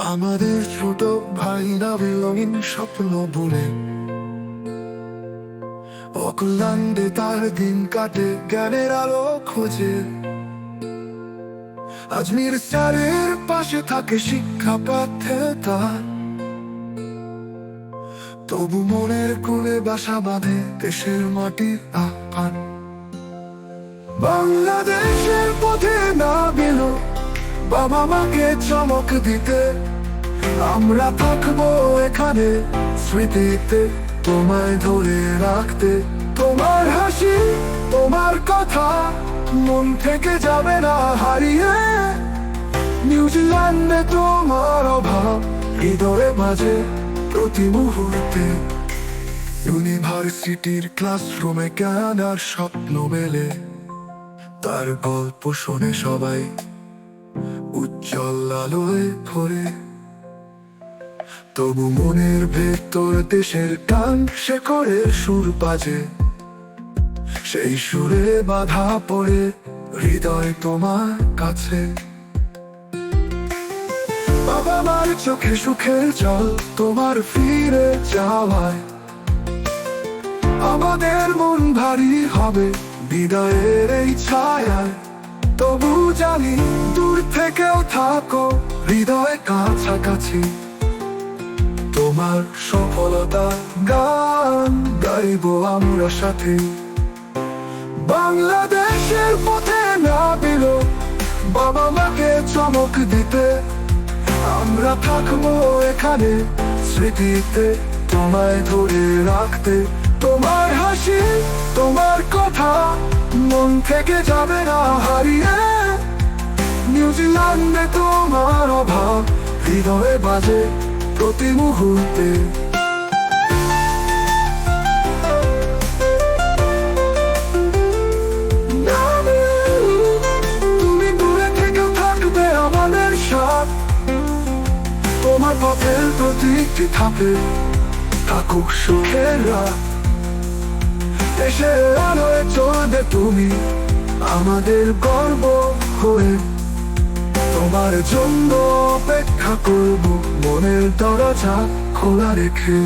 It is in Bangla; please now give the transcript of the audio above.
আমাদের ছোট ভাইরা বিলহীন স্বপ্ন বলে অকল্যাণে তার দিন কাটে জ্ঞানের আলো খোঁজে। আজমির স্যারের পাশে থাকে শিক্ষা পাঠে তার, তবু মনের কোণে বাসা বাঁধে দেশের মাটির আহ্বান। বাংলাদেশের পথে না গেল বাবা মাকে চমক দিতে, আমরা থাকবো এখানে স্মৃতিতে তোমায় ধরে রাখতে। তোমার হাসি তোমার কথা মন থেকে যাবে না হারিয়ে, নিউজিল্যান্ডে তোমার অভাব হৃদয়ে বাজে প্রতি মুহূর্তে। ইউনিভার্সিটির ক্লাসরুমে জ্ঞান আর স্বপ্ন মেলে, তার গল্প শোনে সবাই উজ্জ্বল আলোয় ভরে। তবু মনের ভেতর দেশের টান সে করে সুর বাজে, সেই সুরে বাধা পড়ে হৃদয় তোমার কাছে। বাবা মার চোখে সুখের জল তোমার ফিরে যাওয়ায়, আমাদের মন ভারী হবে বিদায়ের এই ছায়ায়। তবু জানি দূর থেকেও থাকো হৃদয় কাছাকাছি, তোমার সফলতা গান গাইবো আমরা সাথে। বাংলাদেশের পথে না দিল বাবা মাকে চমক দিতে, আমরা থাকবো এখানে স্মৃতিতে তোমায় ধরে রাখতে। তোমার হাসি তোমার কথা মন থেকে যাবে না হারিয়ে, নিউজিল্যান্ডে তোমার অভাব হৃদয়ে বাজে প্রতি মুহূর্তে। তুমি দূরে থেকেও থাকবে আমাদের সাথ, তোমার পথের প্রতিটি ধাপে থাকুক সুখের রাত। দেশের আলোয় চলবে তুমি আমাদের গর্ব হয়ে, তোমার জন্য অপেক্ষা করব মনের দরজা খোলা রেখে।